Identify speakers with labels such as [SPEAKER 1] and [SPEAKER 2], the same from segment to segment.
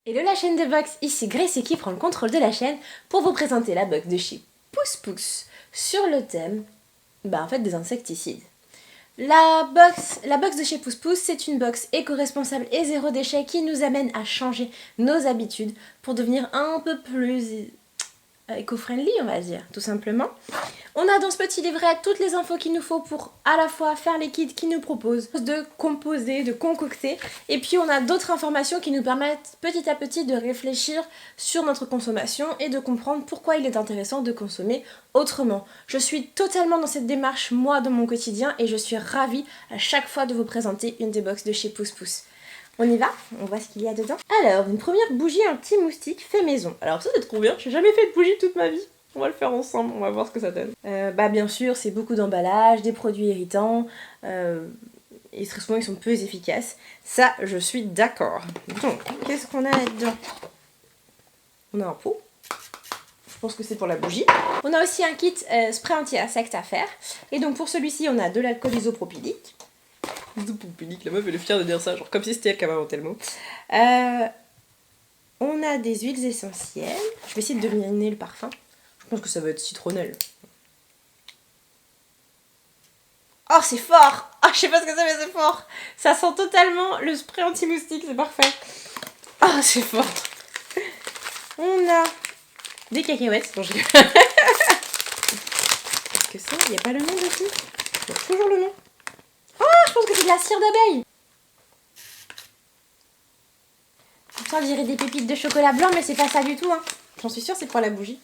[SPEAKER 1] Hello la chaîne de box, ici Gracie qui prend le contrôle de la chaîne pour vous présenter la box de chez Pousse Pousse sur le thème des insecticides. La box de chez Pousse Pousse, c'est une box éco-responsable et zéro déchet qui nous amène à changer nos habitudes pour devenir un peu plus éco-friendly, on va dire, tout simplement. On a dans ce petit livret toutes les infos qu'il nous faut pour à la fois faire les kits qu'ils nous proposent, de composer, de concocter, et puis on a d'autres informations qui nous permettent petit à petit de réfléchir sur notre consommation et de comprendre pourquoi il est intéressant de consommer autrement. Je suis totalement dans cette démarche, moi, dans mon quotidien, et je suis ravie à chaque fois de vous présenter une des box de chez Pousse Pousse. On y va, on voit ce qu'il y a dedans. Alors, une première bougie anti-moustique fait maison. Alors ça c'est trop bien, j'ai jamais fait de bougie toute ma vie. On va le faire ensemble, on va voir ce que ça donne. Bien sûr, c'est beaucoup d'emballage, des produits irritants, et très souvent ils sont peu efficaces. Ça, je suis d'accord. Donc, qu'est-ce qu'on a là-dedans? On a un pot. Je pense que c'est pour la bougie. On a aussi un kit spray anti-insectes à faire. Et donc pour celui-ci, on a de l'alcool isopropylique. Isopropylique, la meuf elle est fière de dire ça, genre comme si c'était elle qui avait inventé le mot. On a des huiles essentielles. Je vais essayer de deviner le parfum. Je pense que ça va être citronnelle. Oh, c'est fort! Ah, je sais pas ce que c'est, mais c'est fort! Ça sent totalement le spray anti-moustique, c'est parfait. Oh, c'est fort! On a des cacahuètes. Bon, qu'est-ce que c'est? Il n'y a pas le nom dessus? Il y a toujours le nom. Oh, je pense que c'est de la cire d'abeille! Pourtant, on dirait des pépites de chocolat blanc, mais c'est pas ça du tout, hein. J'en suis sûre, c'est pour la bougie.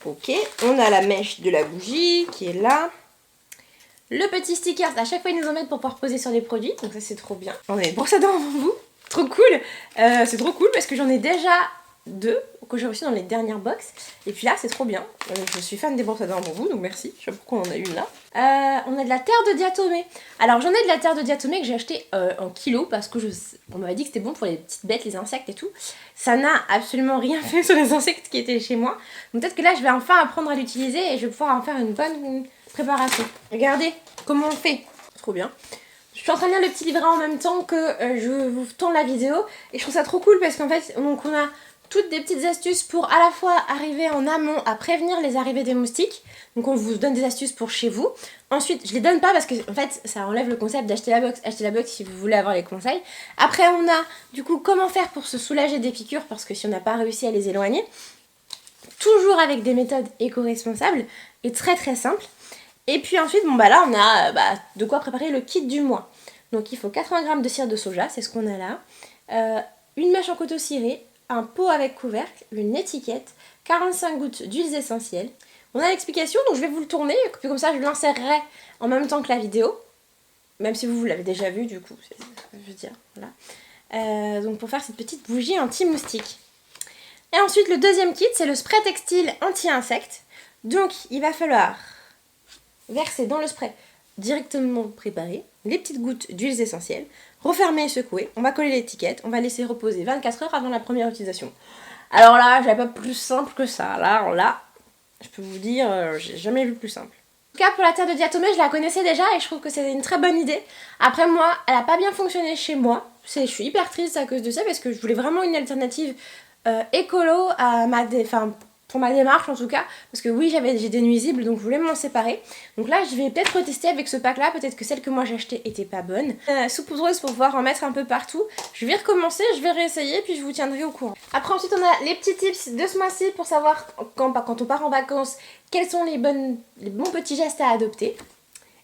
[SPEAKER 1] Ok, on a la mèche de la bougie qui est là. Le petit sticker, à chaque fois ils nous en mettent pour pouvoir poser sur les produits, donc ça c'est trop bien. On a une brosse à dents avant vous, trop cool. C'est trop cool parce que j'en ai déjà deux que j'ai reçues dans les dernières box. Et puis là c'est trop bien, je suis fan des brosses à dents avant vous, donc merci. Je sais pas pourquoi on en a une là. On a de la terre de diatomée. Alors j'en ai de la terre de diatomée que j'ai acheté en kilo parce que on m'avait dit que c'était bon pour les petites bêtes, les insectes et tout. Ça n'a absolument rien fait sur les insectes qui étaient chez moi. Donc peut-être que là je vais enfin apprendre à l'utiliser et je vais pouvoir en faire une bonne préparation. Regardez comment on fait. Trop bien. Je suis en train de lire le petit livret en même temps que je vous tourne la vidéo. Et je trouve ça trop cool parce qu'en fait, donc on a toutes des petites astuces pour à la fois arriver en amont à prévenir les arrivées des moustiques. Donc on vous donne des astuces pour chez vous. Ensuite, je les donne pas parce que en fait, ça enlève le concept d'acheter la box. Achetez la box si vous voulez avoir les conseils. Après, on a du coup comment faire pour se soulager des piqûres parce que si on n'a pas réussi à les éloigner. Toujours avec des méthodes éco-responsables et très très simples. Et puis ensuite, là on a de quoi préparer le kit du mois. Donc il faut 80 g de cire de soja, c'est ce qu'on a là. Une mèche en coton ciré, un pot avec couvercle, une étiquette, 45 gouttes d'huiles essentielles. On a l'explication, donc je vais vous le tourner, puis comme ça je l'insérerai en même temps que la vidéo. Même si vous l'avez déjà vu du coup, c'est ce que je veux dire. Voilà. Donc pour faire cette petite bougie anti-moustique. Et ensuite le deuxième kit, c'est le spray textile anti-insectes. Donc il va falloir verser dans le spray directement préparé les petites gouttes d'huiles essentielles, refermer et secouer. On va coller l'étiquette, on va laisser reposer 24 heures avant la première utilisation. Alors là, j'avais pas plus simple que ça. Là, je peux vous dire, j'ai jamais vu plus simple. En tout cas, pour la terre de diatomée, je la connaissais déjà et je trouve que c'est une très bonne idée. Après, moi, elle a pas bien fonctionné chez moi. Je suis hyper triste à cause de ça parce que je voulais vraiment une alternative écolo à pour ma démarche en tout cas, parce que oui j'ai des nuisibles donc je voulais m'en séparer. Donc là je vais peut-être retester avec ce pack là, peut-être que celle que moi j'ai achetée était pas bonne. Saupoudreuse pour pouvoir en mettre un peu partout. Je vais recommencer, je vais réessayer puis je vous tiendrai au courant. Après ensuite on a les petits tips de ce mois-ci pour savoir quand on part en vacances quels sont les bons petits gestes à adopter.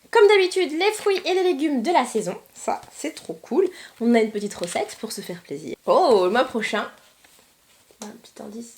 [SPEAKER 1] Comme d'habitude, les fruits et les légumes de la saison, ça c'est trop cool. On a une petite recette pour se faire plaisir. Oh, le mois prochain, un petit indice.